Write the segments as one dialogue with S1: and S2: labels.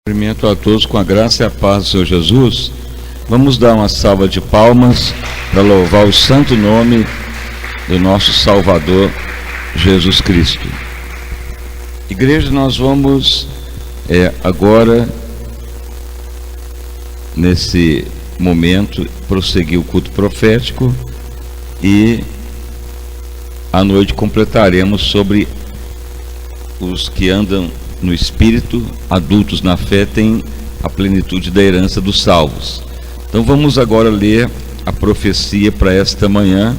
S1: Cumprimento a todos com a graça e a paz do Senhor Jesus. Vamos dar uma salva de palmas para louvar o santo nome do nosso Salvador Jesus Cristo. Igreja, nós vamos agora, nesse momento, prosseguir o culto profético e à noite completaremos sobre os que andam no Espírito, adultos na fé, têm a plenitude da herança dos salvos. Então vamos agora ler a profecia para esta manhã,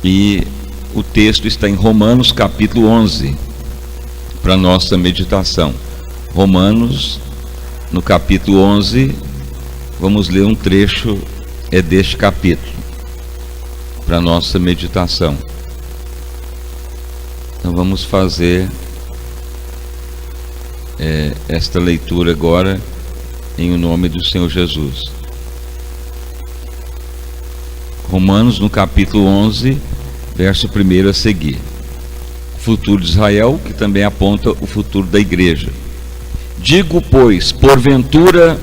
S1: e o texto está em Romanos capítulo 11, para nossa meditação. Romanos, no capítulo 11, vamos ler um trecho deste capítulo, para nossa meditação. Então vamos fazer esta leitura agora em o nome do Senhor Jesus. Romanos, no capítulo 11, verso 1 a seguir. O futuro de Israel, que também aponta o futuro da igreja. Digo, pois, porventura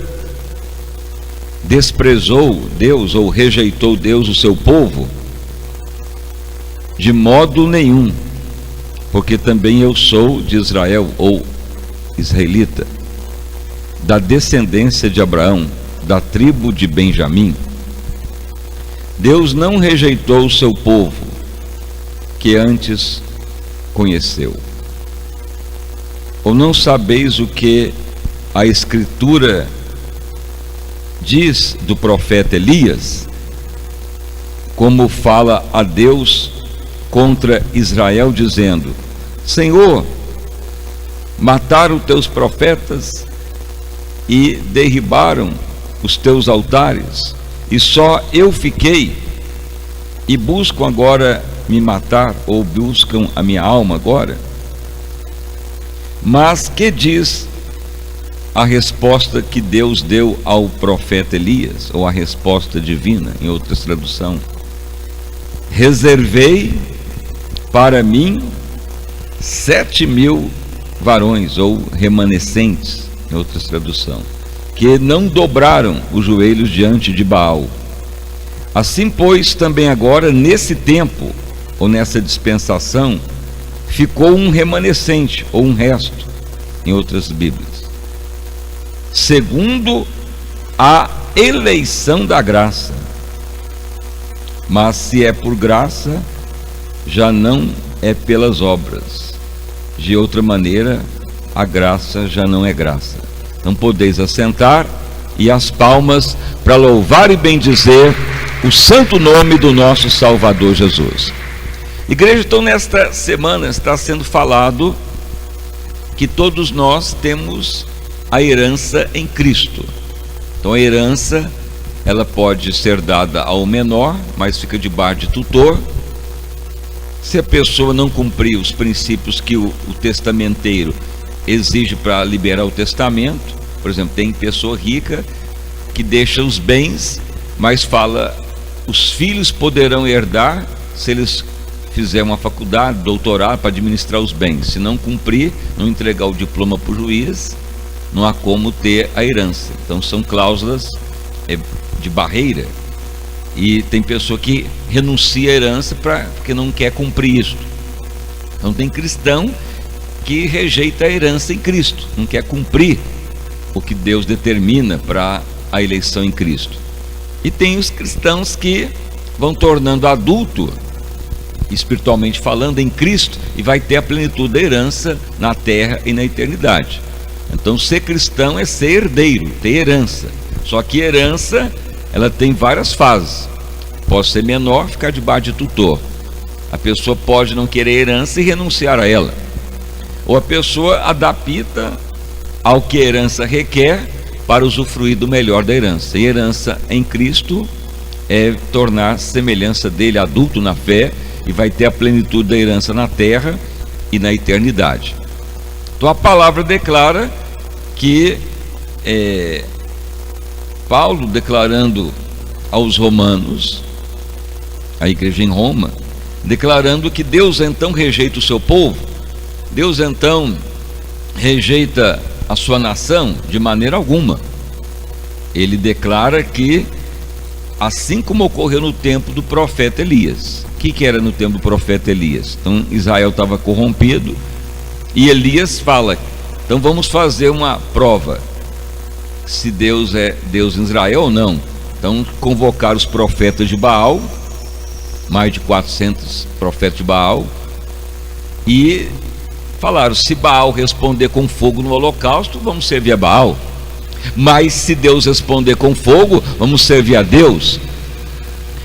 S1: desprezou Deus ou rejeitou Deus o seu povo? De modo nenhum, porque também eu sou de Israel, ou israelita, da descendência de Abraão, da tribo de Benjamim. Deus não rejeitou o seu povo, que antes conheceu. Ou não sabeis o que a Escritura diz do profeta Elias, como fala a Deus contra Israel, dizendo: Senhor, mataram teus profetas e derribaram os teus altares, e só eu fiquei, e buscam agora me matar, ou buscam a minha alma agora? Mas que diz a resposta que Deus deu ao profeta Elias, ou a resposta divina, em outra tradução? Reservei para mim 7.000 varões, ou remanescentes, em outra tradução, que não dobraram os joelhos diante de Baal. Assim, pois, também agora, nesse tempo, ou nessa dispensação, ficou um remanescente, ou um resto, em outras Bíblias, segundo a eleição da graça. Mas se é por graça, já não é pelas obras. De outra maneira, a graça já não é graça. Não podeis assentar, e as palmas para louvar e bendizer o santo nome do nosso Salvador Jesus. Igreja, então nesta semana está sendo falado que todos nós temos a herança em Cristo. Então a herança, ela pode ser dada ao menor, mas fica debaixo de tutor. Se a pessoa não cumprir os princípios que o testamenteiro exige para liberar o testamento, por exemplo, tem pessoa rica que deixa os bens, mas fala: os filhos poderão herdar se eles fizerem uma faculdade, doutorado, para administrar os bens. Se não cumprir, não entregar o diploma para o juiz, não há como ter a herança. Então são cláusulas de barreira. E tem pessoa que renuncia à herança porque não quer cumprir isso. Então tem cristão que rejeita a herança em Cristo, não quer cumprir o que Deus determina para a eleição em Cristo. E tem os cristãos que vão tornando adulto, espiritualmente falando, em Cristo, e vai ter a plenitude da herança na terra e na eternidade. Então ser cristão é ser herdeiro, ter herança. Só que herança, ela tem várias fases. Pode ser menor, ficar debaixo de tutor. A pessoa pode não querer herança e renunciar a ela. Ou a pessoa adapta ao que a herança requer para usufruir do melhor da herança. E herança em Cristo é tornar semelhança dele, adulto na fé, e vai ter a plenitude da herança na terra e na eternidade. Então a palavra declara que Paulo, declarando aos romanos, a igreja em Roma, declarando que Deus então rejeita o seu povo, Deus então rejeita a sua nação? De maneira alguma. Ele declara que, assim como ocorreu no tempo do profeta Elias. O que era no tempo do profeta Elias? Então Israel estava corrompido, e Elias fala: então vamos fazer uma prova, se Deus é Deus em Israel ou não. Então convocaram os profetas de Baal, mais de 400 profetas de Baal, e falaram: se Baal responder com fogo no holocausto, vamos servir a Baal. Mas se Deus responder com fogo, vamos servir a Deus.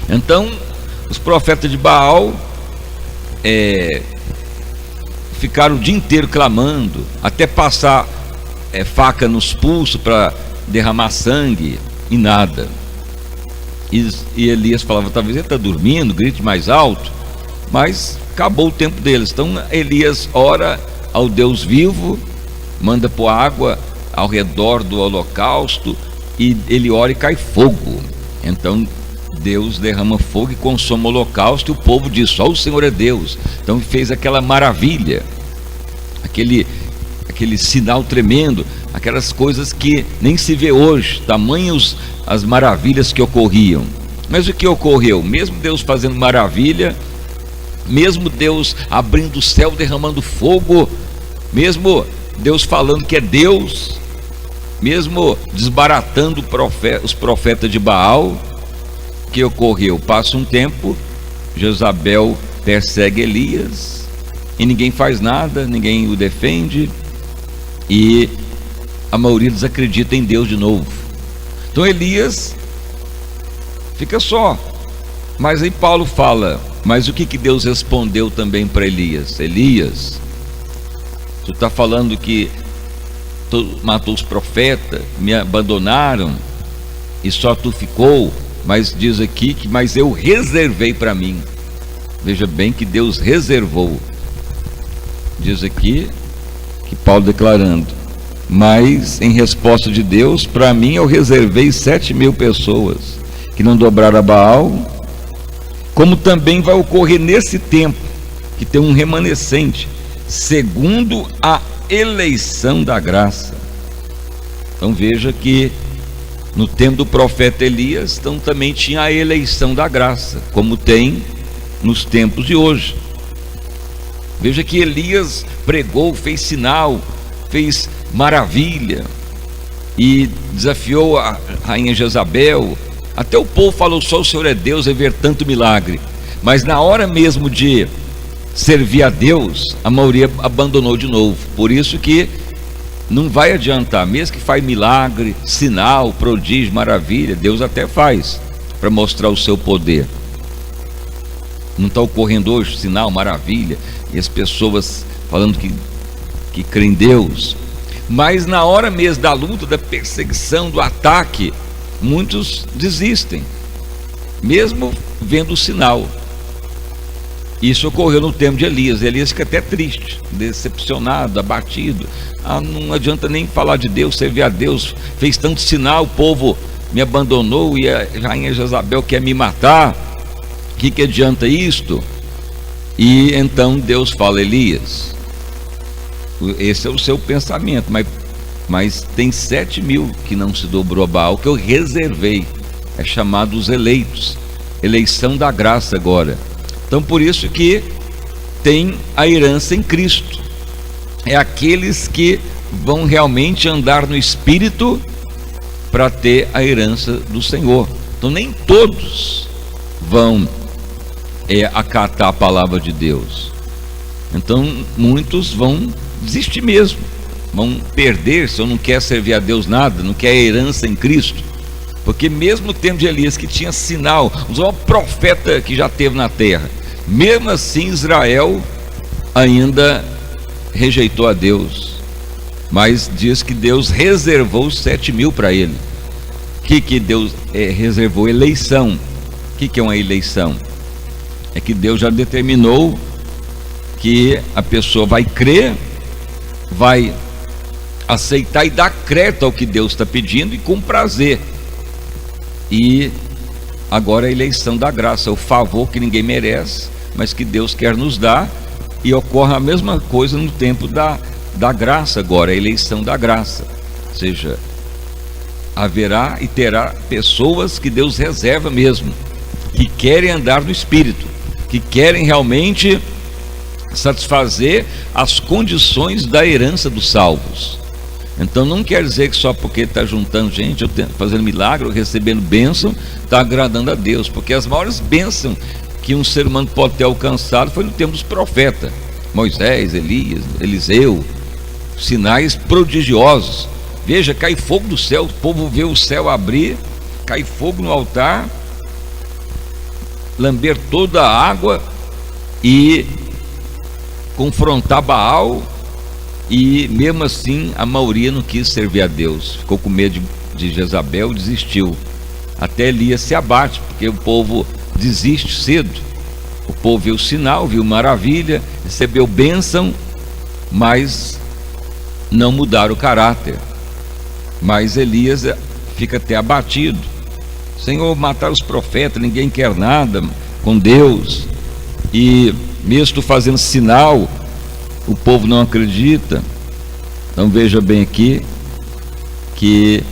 S1: Então os profetas de Baal ficaram o dia inteiro clamando, até passar faca nos pulsos para derramar sangue, e nada. E Elias falava: talvez ele está dormindo, grite mais alto. Mas acabou o tempo deles. Então Elias ora ao Deus vivo, manda pôr água ao redor do holocausto, e ele ora e cai fogo. Então Deus derrama fogo e consome o holocausto, e o povo diz: só o Senhor é Deus. Então fez aquela maravilha, aquele sinal tremendo, aquelas coisas que nem se vê hoje, tamanhos as maravilhas que ocorriam. Mas o que ocorreu? Mesmo Deus fazendo maravilha, mesmo Deus abrindo o céu, derramando fogo, mesmo Deus falando que é Deus, mesmo desbaratando os profetas de Baal, o que ocorreu? Passa um tempo, Jezabel persegue Elias, e ninguém faz nada, ninguém o defende, e a maioria desacredita em Deus de novo. Então Elias fica só. Mas aí Paulo fala: mas o que Deus respondeu também para Elias? Elias, tu está falando que tu matou os profetas, me abandonaram, e só tu ficou. Mas diz aqui que: mas eu reservei para mim. Veja bem que Deus reservou. Diz aqui que Paulo declarando: mas em resposta de Deus, para mim eu reservei 7.000 pessoas que não dobraram a Baal, como também vai ocorrer nesse tempo, que tem um remanescente, segundo a eleição da graça. Então veja que no tempo do profeta Elias, então também tinha a eleição da graça, como tem nos tempos de hoje. Veja que Elias pregou, fez sinal, fez maravilha, e desafiou a rainha Jezabel. Até o povo falou: só o Senhor é Deus, é ver tanto milagre. Mas na hora mesmo de servir a Deus, a maioria abandonou de novo. Por isso que não vai adiantar, mesmo que faz milagre, sinal, prodígio, maravilha, Deus até faz para mostrar o seu poder. Não está ocorrendo hoje sinal, maravilha, e as pessoas falando que creem em Deus. Mas na hora mesmo da luta, da perseguição, do ataque, muitos desistem, mesmo vendo o sinal. Isso ocorreu no tempo de Elias. Elias fica até triste, decepcionado, abatido. Não adianta nem falar de Deus, servir a Deus, fez tanto sinal, o povo me abandonou, e a rainha Jezabel quer me matar. O que adianta isto? E então Deus fala: Elias, esse é o seu pensamento, mas tem 7.000 que não se dobrou a Baal, que eu reservei. É chamado os eleitos, eleição da graça agora. Então por isso que tem a herança em Cristo. É aqueles que vão realmente andar no Espírito para ter a herança do Senhor. Então nem todos vão acatar a palavra de Deus. Então muitos vão desistir mesmo, vão perder-se, ou não quer servir a Deus nada, não quer a herança em Cristo. Porque mesmo no tempo de Elias, que tinha sinal, o maior profeta que já teve na terra, mesmo assim Israel ainda rejeitou a Deus. Mas diz que Deus reservou 7.000 para ele. O que Deus reservou? Eleição. O que é uma eleição? É que Deus já determinou que a pessoa vai crer, vai aceitar e dar crédito ao que Deus está pedindo, e com prazer. E agora a eleição da graça, o favor que ninguém merece, mas que Deus quer nos dar. E ocorre a mesma coisa no tempo da da graça agora, a eleição da graça. Ou seja, haverá e terá pessoas que Deus reserva mesmo, que querem andar no Espírito, que querem realmente satisfazer as condições da herança dos salvos. Então não quer dizer que só porque está juntando gente, fazendo milagre, ou recebendo bênção, está agradando a Deus, porque as maiores bênçãos que um ser humano pode ter alcançado foi no tempo dos profetas, Moisés, Elias, Eliseu, sinais prodigiosos. Veja, cai fogo do céu, o povo vê o céu abrir, cai fogo no altar, lamber toda a água e confrontar Baal, e mesmo assim a maioria não quis servir a Deus, ficou com medo de Jezabel, desistiu. Até Elias se abate, porque o povo desiste cedo. O povo viu o sinal, viu maravilha, recebeu bênção, mas não mudaram o caráter. Mas Elias fica até abatido. Senhor, mataram os profetas, ninguém quer nada com Deus, e mesmo tu fazendo sinal, o povo não acredita. Então veja bem aqui que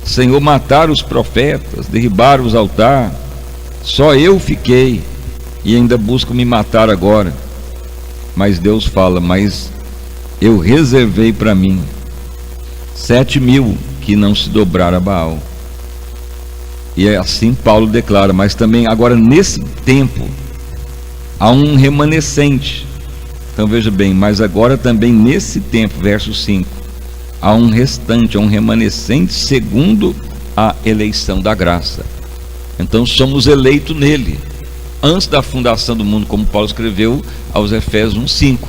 S1: Senhor, mataram os profetas, derribaram os altares, só eu fiquei e ainda buscam me matar agora. Mas Deus fala, mas eu reservei para mim 7.000 que não se dobraram a Baal. E assim Paulo declara, mas também agora nesse tempo há um remanescente. Então veja bem, mas agora também nesse tempo, verso 5, há um restante, há um remanescente segundo a eleição da graça. Então somos eleitos nele, antes da fundação do mundo, como Paulo escreveu aos Efésios 1:5.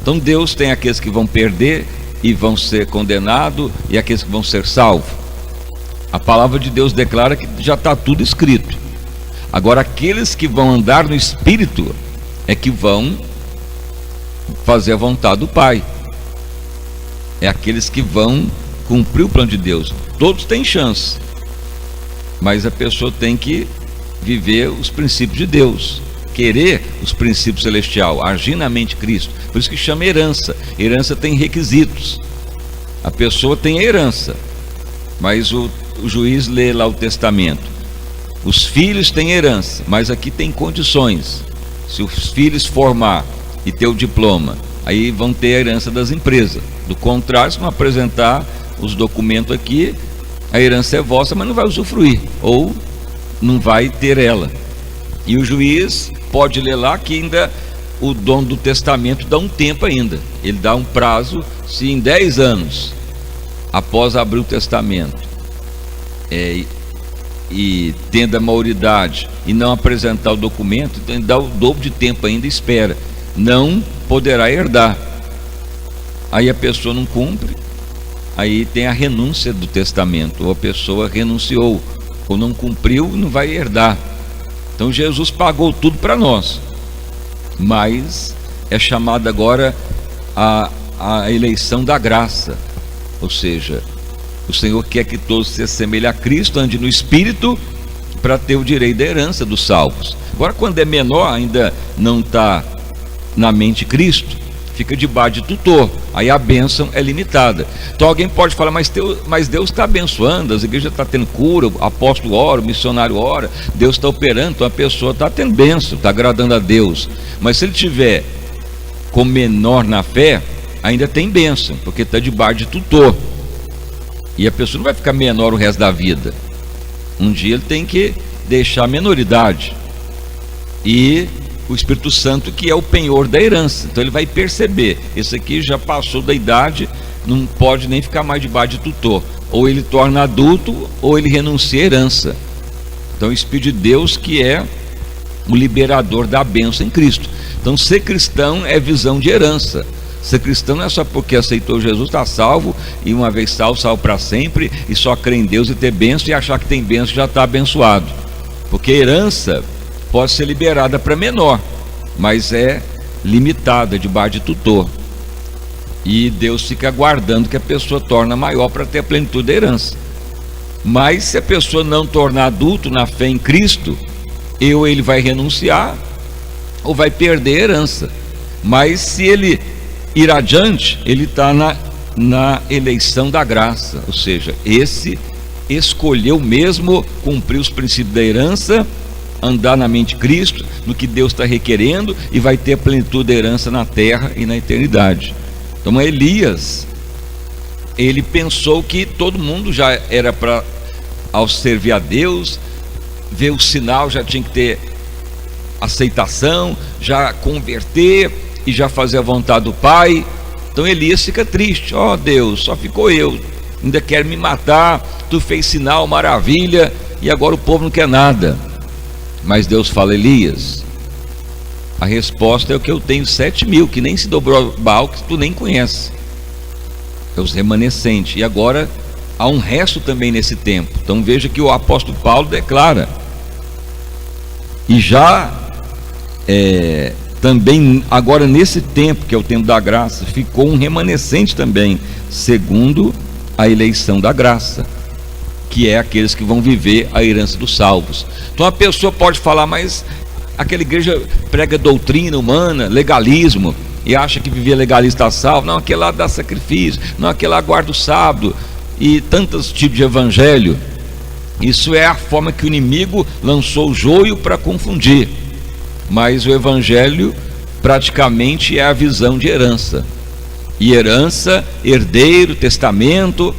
S1: Então Deus tem aqueles que vão perder e vão ser condenados, e aqueles que vão ser salvos. A palavra de Deus declara que já está tudo escrito. Agora aqueles que vão andar no Espírito é que vão fazer a vontade do Pai, é aqueles que vão cumprir o plano de Deus. Todos têm chance, mas a pessoa tem que viver os princípios de Deus, querer os princípios celestiais, agir na mente de Cristo. Por isso que chama herança. Herança tem requisitos. A pessoa tem a herança, mas o juiz lê lá o testamento. Os filhos têm herança, mas aqui tem condições. Se os filhos formar e ter o diploma, aí vão ter a herança das empresas. Do contrário, se não apresentar os documentos aqui, a herança é vossa, mas não vai usufruir, ou não vai ter ela. E o juiz pode ler lá que ainda o dono do testamento dá um tempo ainda. Ele dá um prazo, se em 10 anos após abrir o testamento e tendo a maioridade e não apresentar o documento, então ele dá o dobro de tempo ainda, espera, não poderá herdar. Aí a pessoa não cumpre, aí tem a renúncia do testamento, ou a pessoa renunciou ou não cumpriu, não vai herdar. Então Jesus pagou tudo para nós, mas é chamada agora a eleição da graça. Ou seja, o Senhor quer que todos se assemelhem a Cristo, ande no Espírito, para ter o direito da herança dos salvos. Agora, quando é menor, ainda não está na mente de Cristo, fica debaixo de tutor, aí a bênção é limitada. Então alguém pode falar, mas Deus está abençoando, as igrejas estão tendo cura, o apóstolo ora, o missionário ora, Deus está operando, então a pessoa está tendo bênção, está agradando a Deus. Mas se ele tiver como menor na fé, ainda tem bênção, porque está debaixo de tutor, e a pessoa não vai ficar menor o resto da vida. Um dia ele tem que deixar a menoridade, e o Espírito Santo que é o penhor da herança, então ele vai perceber, esse aqui já passou da idade, não pode nem ficar mais debaixo de tutor, ou ele torna adulto, ou ele renuncia à herança. Então o Espírito de Deus que é o liberador da bênção em Cristo. Então ser cristão é visão de herança. Ser cristão não é só porque aceitou Jesus, está salvo, e uma vez salvo para sempre, e só crer em Deus e ter bênção, e achar que tem bênção já está abençoado. Porque herança pode ser liberada para menor, mas é limitada, debaixo de tutor, e Deus fica aguardando que a pessoa torne maior para ter a plenitude da herança. Mas se a pessoa não tornar adulto na fé em Cristo, ele vai renunciar ou vai perder a herança. Mas se ele ir adiante, ele está na eleição da graça, ou seja, esse escolheu mesmo cumprir os princípios da herança, andar na mente de Cristo, no que Deus está requerendo, e vai ter a plenitude da herança na terra e na eternidade. Então Elias, ele pensou que todo mundo já era para, ao servir a Deus, ver o sinal, já tinha que ter aceitação, já converter e já fazer a vontade do Pai. Então Elias fica triste: ó Deus, só ficou eu, ainda quer me matar, tu fez sinal, maravilha, e agora o povo não quer nada. Mas Deus fala: Elias, a resposta é o que eu tenho 7.000, que nem se dobrou Baal, que tu nem conhece, é os remanescentes, e agora há um resto também nesse tempo. Então veja que o apóstolo Paulo declara, e já também agora nesse tempo, que é o tempo da graça, ficou um remanescente também, segundo a eleição da graça, que é aqueles que vão viver a herança dos salvos. Então a pessoa pode falar: mas aquela igreja prega doutrina humana, legalismo, e acha que viver legalista está salvo. Não, aquele lá dá sacrifício, não, aquele lá guarda o sábado, e tantos tipos de evangelho. Isso é a forma que o inimigo lançou o joio para confundir. Mas o evangelho praticamente é a visão de herança, e herança, herdeiro, testamento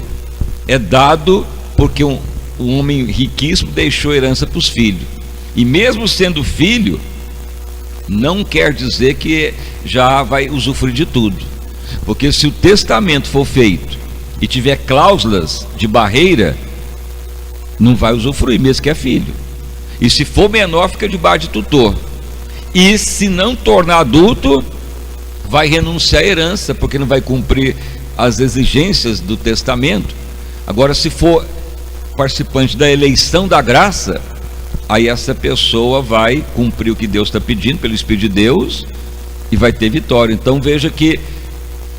S1: é dado porque um homem riquíssimo deixou herança para os filhos, e mesmo sendo filho, não quer dizer que já vai usufruir de tudo, porque se o testamento for feito e tiver cláusulas de barreira, não vai usufruir, mesmo que é filho. E se for menor, fica debaixo de tutor, e se não tornar adulto, vai renunciar à herança, porque não vai cumprir as exigências do testamento. Agora, se for participante da eleição da graça, aí essa pessoa vai cumprir o que Deus está pedindo pelo Espírito de Deus e vai ter vitória. Então veja que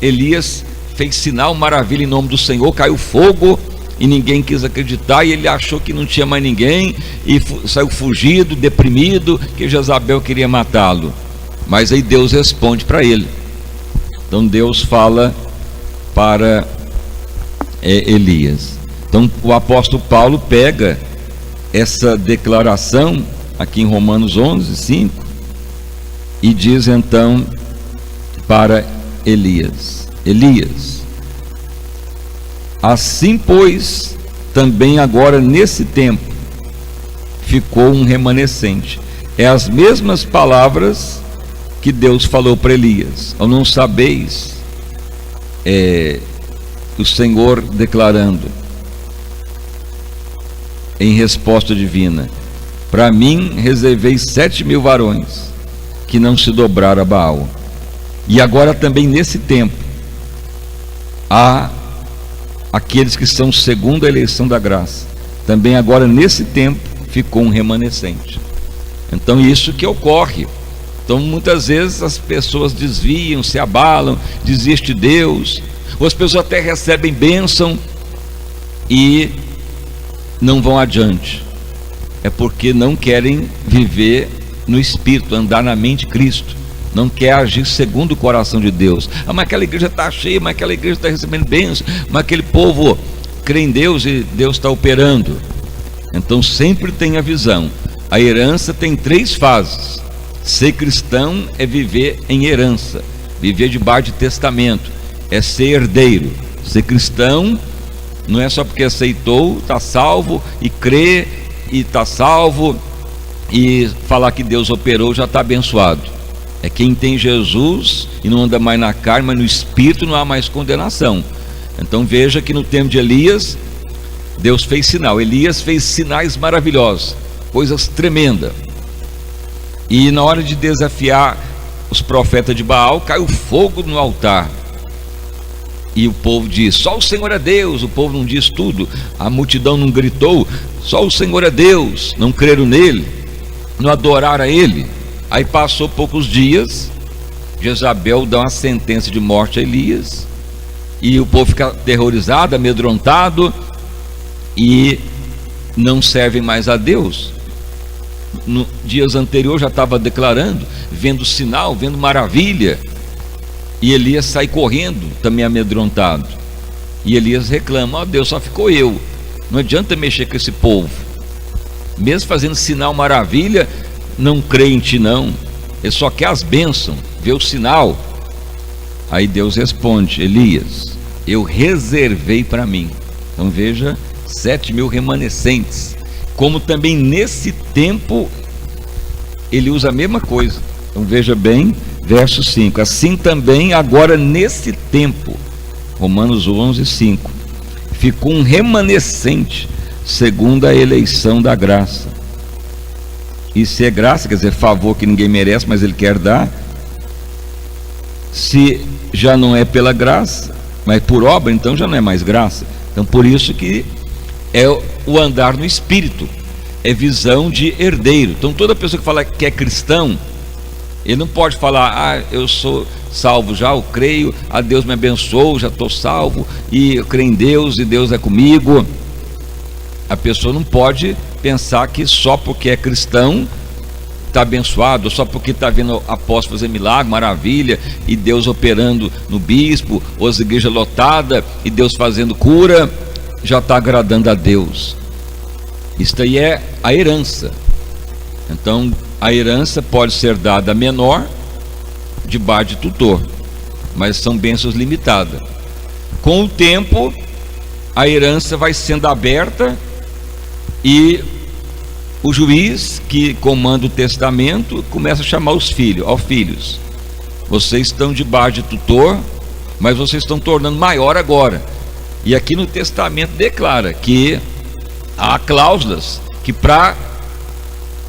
S1: Elias fez sinal, maravilha em nome do Senhor, caiu fogo e ninguém quis acreditar, e ele achou que não tinha mais ninguém e saiu fugido, deprimido, que Jezabel queria matá-lo. Mas aí Deus responde para ele. Então Deus fala para Elias. Então o apóstolo Paulo pega essa declaração aqui em Romanos 11:5 e diz então para Elias: Elias, assim pois também agora nesse tempo ficou um remanescente. É as mesmas palavras que Deus falou para Elias: ou não sabeis, o Senhor declarando em resposta divina: para mim reservei 7.000 varões que não se dobraram a Baal. E agora também nesse tempo há aqueles que são segundo a eleição da graça. Também agora nesse tempo ficou um remanescente. Então isso que ocorre. Então muitas vezes as pessoas desviam, se abalam, desistem de Deus, ou as pessoas até recebem bênção e não vão adiante. É porque não querem viver no Espírito, andar na mente de Cristo, não quer agir segundo o coração de Deus. Mas aquela igreja está cheia, mas aquela igreja está recebendo bênção, mas aquele povo crê em Deus e Deus está operando. Então sempre tem a visão. A herança tem 3 fases. Ser cristão é viver em herança, viver debaixo de testamento, é ser herdeiro. Ser cristão não é só porque aceitou, está salvo, e crê e está salvo, e falar que Deus operou já está abençoado. É quem tem Jesus e não anda mais na carne, mas no Espírito, não há mais condenação. Então veja que no tempo de Elias, Deus fez sinal. Elias fez sinais maravilhosos, coisas tremendas. E na hora de desafiar os profetas de Baal, caiu fogo no altar. E o povo diz: só o Senhor é Deus. O povo não diz tudo. A multidão não gritou: só o Senhor é Deus. Não creram nele, não adoraram a ele. Aí passou poucos dias, Jezabel dá uma sentença de morte a Elias, e o povo fica aterrorizado, amedrontado, e não servem mais a Deus. No dias anteriores já estava declarando, vendo sinal, vendo maravilha, E Elias sai correndo, também amedrontado. E Elias reclama: ó Deus, só ficou eu. Não adianta mexer com esse povo. Mesmo fazendo sinal maravilha, não crê em ti não. Ele só quer as bênçãos, vê o sinal. Aí Deus responde: Elias, eu reservei para mim. Então veja, 7.000 remanescentes. Como também nesse tempo ele usa a mesma coisa. Então veja bem, verso 5: assim também agora nesse tempo, Romanos 11:5, ficou um remanescente segundo a eleição da graça. E se é graça, quer dizer, favor que ninguém merece, mas ele quer dar. Se já não é pela graça, mas por obra, então já não é mais graça. Então por isso que é o andar no Espírito, é visão de herdeiro. Então toda pessoa que fala que é cristão, ele não pode falar: eu sou salvo já, eu creio, Deus me abençoou, já estou salvo, e eu creio em Deus, e Deus é comigo. A pessoa não pode pensar que só porque é cristão está abençoado, só porque está vendo apóstolo fazer milagre, maravilha, e Deus operando no bispo, ou as igrejas lotadas, e Deus fazendo cura, já está agradando a Deus. Isso aí é a herança. Então a herança pode ser dada menor, debaixo de tutor, mas são bênçãos limitadas. Com o tempo a herança vai sendo aberta, e o juiz que comanda o testamento começa a chamar os filhos: ó filhos, vocês estão debaixo de tutor, mas vocês estão tornando maior agora. E aqui no testamento declara que há cláusulas que para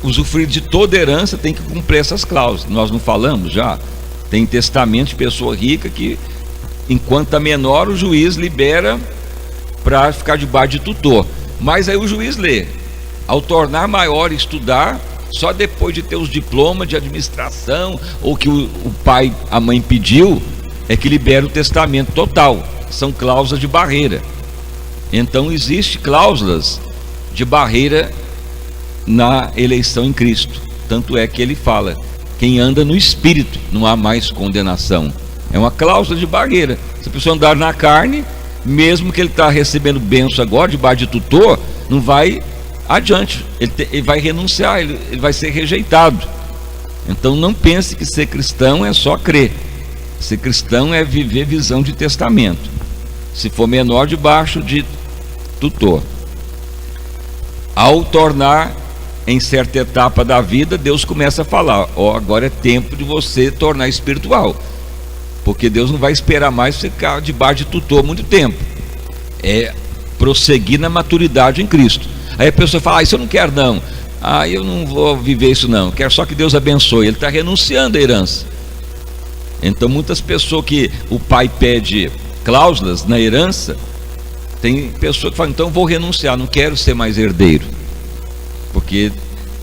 S1: usufruir de toda herança tem que cumprir essas cláusulas. Nós não falamos já? Tem testamento de pessoa rica que, enquanto está menor, o juiz libera para ficar debaixo de tutor. Mas aí o juiz lê: ao tornar maior e estudar, só depois de ter os diplomas de administração, ou que o pai, a mãe pediu, é que libera o testamento total. São cláusulas de barreira. Então existe cláusulas de barreira na eleição em Cristo. Tanto é que ele fala: quem anda no Espírito, não há mais condenação. É uma cláusula de barreira. Se a pessoa andar na carne, mesmo que ele está recebendo bênção agora, debaixo de tutor, não vai adiante, ele vai renunciar, ele vai ser rejeitado. Então não pense que ser cristão é só crer. Ser cristão é viver visão de testamento. Se for menor, debaixo de tutor. Ao tornar em certa etapa da vida, Deus começa a falar: agora é tempo de você tornar espiritual, porque Deus não vai esperar mais você ficar debaixo de tutor muito tempo. É prosseguir na maturidade em Cristo. Aí a pessoa fala: isso eu não quero não, eu não vou viver isso não, quero só que Deus abençoe. Ele está renunciando à herança. Então muitas pessoas que o pai pede cláusulas na herança, tem pessoa que fala: então vou renunciar, não quero ser mais herdeiro. Porque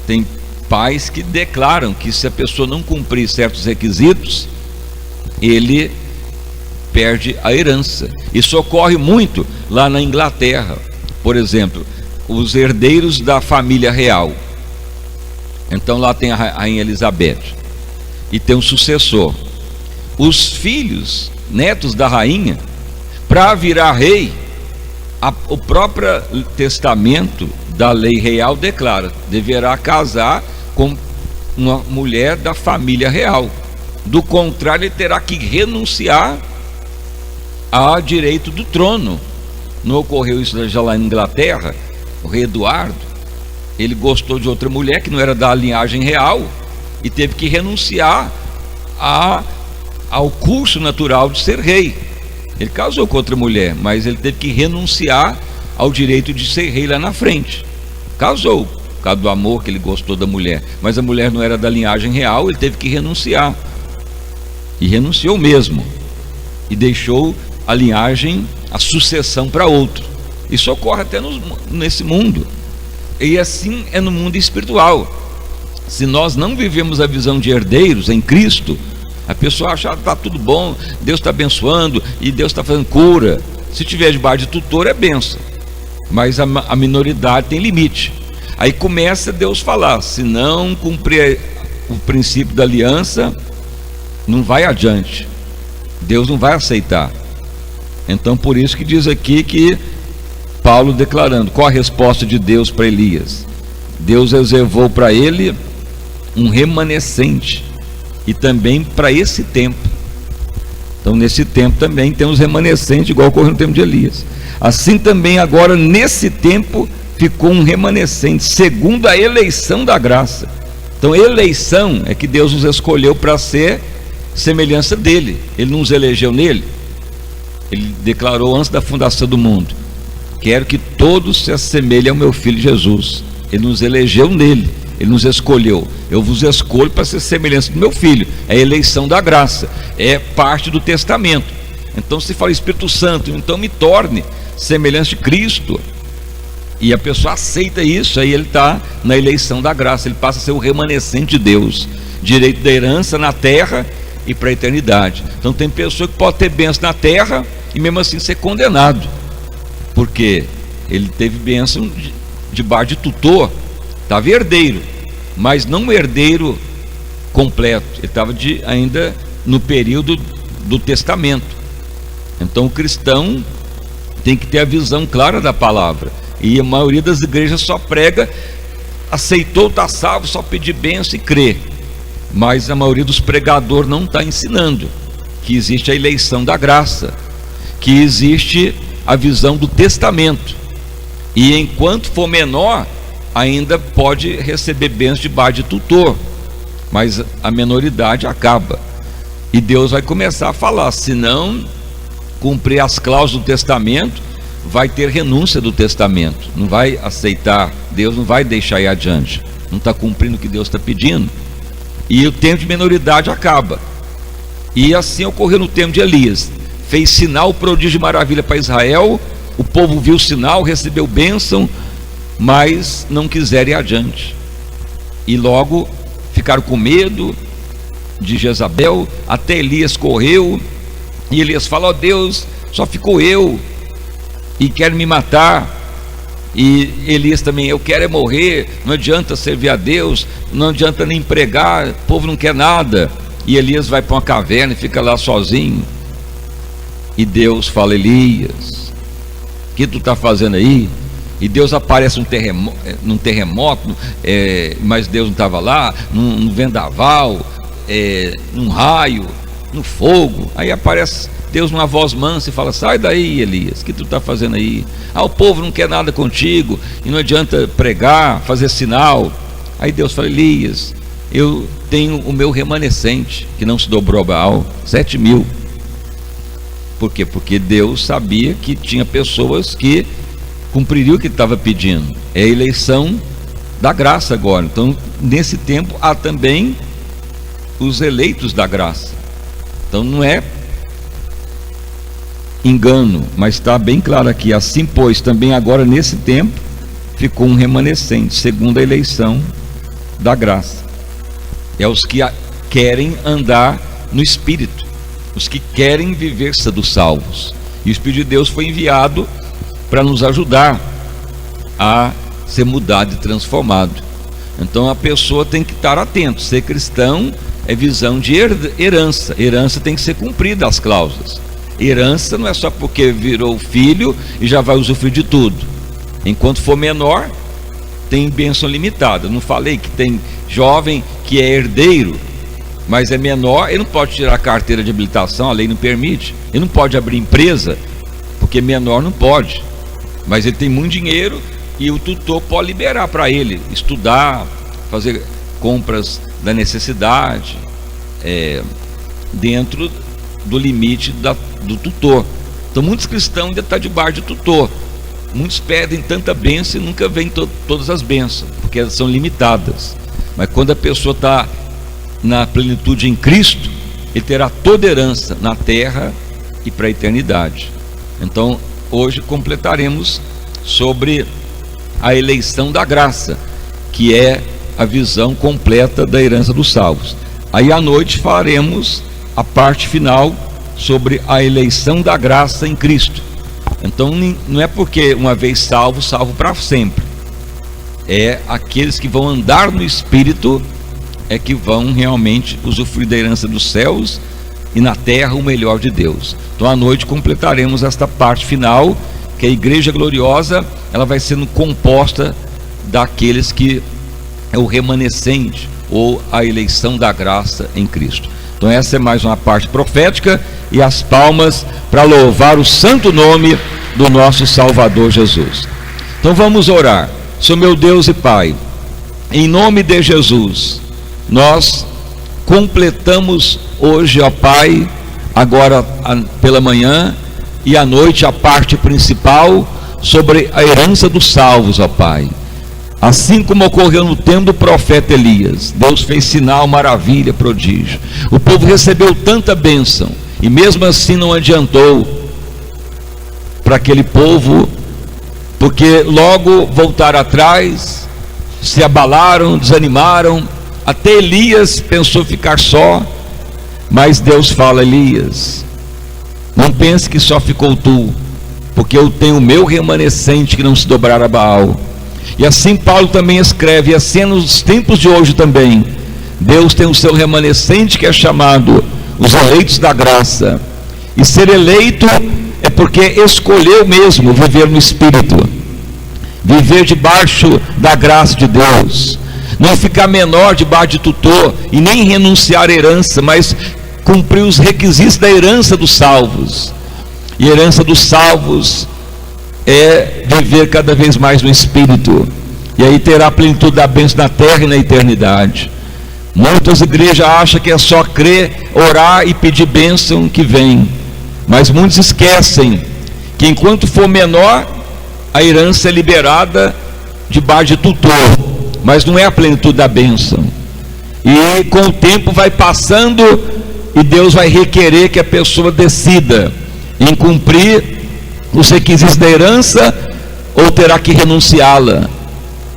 S1: tem pais que declaram que se a pessoa não cumprir certos requisitos, ele perde a herança. Isso ocorre muito lá na Inglaterra. Por exemplo, os herdeiros da família real. Então lá tem a rainha Elizabeth e tem um sucessor. Os filhos, netos da rainha, para virar rei, o próprio testamento da lei real declara: deverá casar com uma mulher da família real. Do contrário, ele terá que renunciar ao direito do trono. Não ocorreu isso já lá na Inglaterra? O rei Eduardo, ele gostou de outra mulher que não era da linhagem real e teve que renunciar ao curso natural de ser rei. Ele casou com outra mulher, mas ele teve que renunciar ao direito de ser rei lá na frente. Casou, por causa do amor que ele gostou da mulher, mas a mulher não era da linhagem real, ele teve que renunciar. E renunciou mesmo. E deixou a linhagem, a sucessão para outro. Isso ocorre até nesse mundo. E assim é no mundo espiritual. Se nós não vivemos a visão de herdeiros em Cristo, a pessoa acha que está tudo bom, Deus está abençoando e Deus está fazendo cura. Se tiver debaixo de tutor é bênção, mas a minoridade tem limite. Aí começa Deus falar: se não cumprir o princípio da aliança, não vai adiante. Deus não vai aceitar. Então por isso que diz aqui que Paulo declarando, qual a resposta de Deus para Elias? Deus reservou para ele um remanescente, e também para esse tempo. Então nesse tempo também tem os remanescentes, igual ocorreu no tempo de Elias. Assim também agora nesse tempo ficou um remanescente, segundo a eleição da graça. Então eleição é que Deus nos escolheu para ser semelhança dele. Ele não nos elegeu nele. Ele declarou antes da fundação do mundo: quero que todos se assemelhem ao meu filho Jesus. Ele nos elegeu nele, ele nos escolheu. Eu vos escolho para ser semelhança do meu filho. É a eleição da graça, é parte do testamento. Então se fala Espírito Santo, então me torne semelhança de Cristo. E a pessoa aceita isso, aí ele está na eleição da graça, ele passa a ser o remanescente de Deus, direito da herança na terra e para a eternidade. Então tem pessoa que pode ter bênção na terra e mesmo assim ser condenado, porque ele teve bênção debaixo de tutor, estava herdeiro, mas não herdeiro completo, ele estava ainda no período do testamento. Então o cristão tem que ter a visão clara da palavra, e a maioria das igrejas só prega, aceitou, está salvo, só pedir bênção e crê. Mas a maioria dos pregadores não está ensinando que existe a eleição da graça, que existe a visão do testamento, e enquanto for menor ainda pode receber bênçãos debaixo de tutor, mas a menoridade acaba, e Deus vai começar a falar: se não cumprir as cláusulas do testamento, vai ter renúncia do testamento, não vai aceitar, Deus não vai deixar ir adiante, não está cumprindo o que Deus está pedindo, e o tempo de menoridade acaba. E assim ocorreu no tempo de Elias, fez sinal, prodígio e maravilha para Israel, o povo viu o sinal, recebeu bênção, mas não quiseram ir adiante, e logo ficaram com medo de Jezabel. Até Elias correu, e Elias falou: ó Deus, só ficou eu, e quer me matar. E Elias também: eu quero é morrer, não adianta servir a Deus, não adianta nem pregar, o povo não quer nada. E Elias vai para uma caverna e fica lá sozinho, e Deus fala: Elias, o que tu está fazendo aí? E Deus aparece num terremoto, mas Deus não estava lá, num vendaval, num raio, no fogo. Aí aparece Deus numa voz mansa e fala: sai daí, Elias, o que tu está fazendo aí? O povo não quer nada contigo, e não adianta pregar, fazer sinal. Aí Deus fala: Elias, eu tenho o meu remanescente, que não se dobrou a Baal, 7.000. Por quê? Porque Deus sabia que tinha pessoas que cumpririam o que estava pedindo. É a eleição da graça agora. Então nesse tempo há também os eleitos da graça. Então não é engano, mas está bem claro aqui: assim pois também agora nesse tempo ficou um remanescente, segundo a eleição da graça. É os que querem andar no Espírito, os que querem viver sendo salvos, e o Espírito de Deus foi enviado para nos ajudar a ser mudado e transformado. Então a pessoa tem que estar atento. Ser cristão é visão de herança. Herança tem que ser cumprida as cláusulas. Herança não é só porque virou filho e já vai usufruir de tudo. Enquanto for menor, tem bênção limitada. Não falei que tem jovem que é herdeiro, mas é menor, ele não pode tirar a carteira de habilitação, a lei não permite. Ele não pode abrir empresa, porque menor não pode. Mas ele tem muito dinheiro e o tutor pode liberar para ele estudar, fazer compras da necessidade, dentro do limite do tutor. Então muitos cristãos ainda estão debaixo de tutor. Muitos pedem tanta bênção e nunca vêm todas as bênçãos, porque elas são limitadas. Mas quando a pessoa está na plenitude em Cristo, ele terá toda herança na terra e para a eternidade. Então hoje completaremos sobre a eleição da graça, que é a visão completa da herança dos salvos. Aí à noite faremos a parte final sobre a eleição da graça em Cristo. Então não é porque uma vez salvo, salvo para sempre. É aqueles que vão andar no Espírito é que vão realmente usufruir da herança dos céus e na terra o melhor de Deus. Então à noite completaremos esta parte final, que a igreja gloriosa, ela vai sendo composta daqueles que é o remanescente, ou a eleição da graça em Cristo. Então essa é mais uma parte profética, e as palmas para louvar o santo nome do nosso Salvador Jesus. Então vamos orar. Senhor meu Deus e Pai, em nome de Jesus, nós completamos hoje, ó Pai, agora pela manhã e à noite, a parte principal sobre a herança dos salvos, ó Pai. Assim como ocorreu no tempo do profeta Elias, Deus fez sinal, maravilha, prodígio. O povo recebeu tanta bênção, e mesmo assim não adiantou para aquele povo, porque logo voltaram atrás, se abalaram, desanimaram. Até Elias pensou ficar só, mas Deus fala: Elias, não pense que só ficou tu, porque eu tenho o meu remanescente que não se dobrará a Baal. E assim Paulo também escreve, e assim nos tempos de hoje também, Deus tem o seu remanescente, que é chamado os eleitos da graça. E ser eleito é porque escolheu mesmo viver no Espírito, viver debaixo da graça de Deus, não ficar menor debaixo de tutor, e nem renunciar à herança, mas cumprir os requisitos da herança dos salvos. E a herança dos salvos é viver cada vez mais no Espírito, e aí terá a plenitude da bênção na terra e na eternidade. Muitas igrejas acham que é só crer, orar e pedir bênção que vem, mas muitos esquecem que enquanto for menor, a herança é liberada debaixo de tutor, mas não é a plenitude da bênção. E com o tempo vai passando, e Deus vai requerer que a pessoa decida em cumprir os requisitos da herança, ou terá que renunciá-la.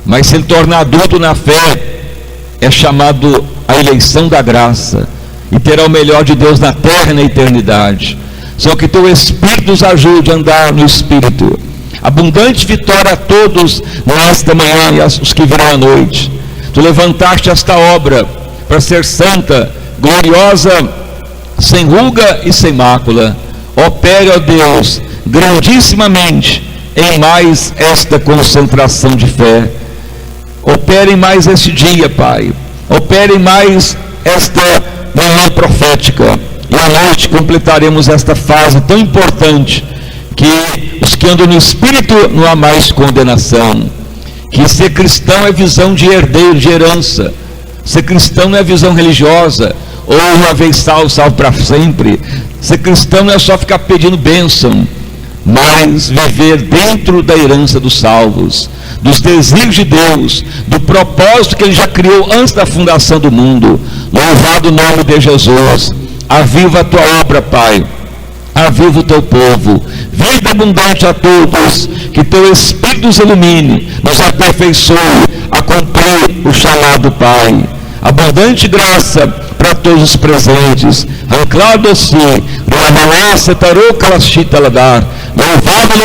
S1: Mas se ele tornar adulto na fé, é chamado a eleição da graça, e terá o melhor de Deus na terra e na eternidade. Só que teu Espírito nos ajude a andar no Espírito. Abundante vitória a todos nesta manhã e os que virão à noite. Tu levantaste esta obra para ser santa, gloriosa, sem ruga e sem mácula. Opere, ó Deus, grandissimamente em mais esta concentração de fé. Opere em mais este dia, Pai. Opere em mais esta manhã profética. E à noite completaremos esta fase tão importante, que os que andam no Espírito não há mais condenação. Que ser cristão é visão de herdeiro, de herança. Ser cristão não é visão religiosa, ou uma vez salvo, salvo para sempre. Ser cristão não é só ficar pedindo bênção, mas viver dentro da herança dos salvos, dos desígnios de Deus, do propósito que Ele já criou antes da fundação do mundo. Louvado o nome de Jesus. Aviva a tua obra, Pai. Aviva o teu povo. Vida abundante a todos. Que teu Espírito nos ilumine, nos aperfeiçoe a cumprir o chamado, Pai. Abundante graça para todos os presentes. Anclado-se,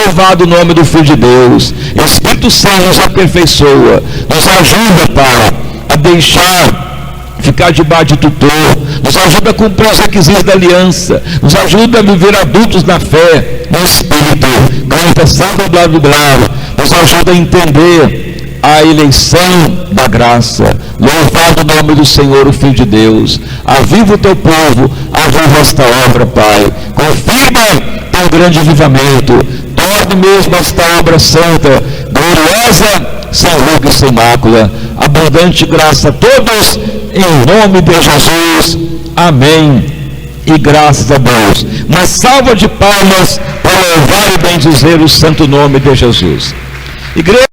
S1: louvado o nome do Filho de Deus. Espírito Santo nos aperfeiçoa, nos ajuda, Pai, a deixar ficar debaixo de tutor, nos ajuda a cumprir os requisitos da aliança, nos ajuda a viver adultos na fé, no Espírito, confessando o glória do glória, nos ajuda a entender a eleição da graça. Louvado o nome do Senhor, o Filho de Deus. Aviva o teu povo, aviva esta obra, Pai. Confirma teu grande avivamento. Torne mesmo esta obra santa, gloriosa, sem ruga e sem mácula. Abundante graça a todos, em nome de Jesus. Amém. E graças a Deus. Uma salva de palmas para louvar e bendizer o santo nome de Jesus. Igreja.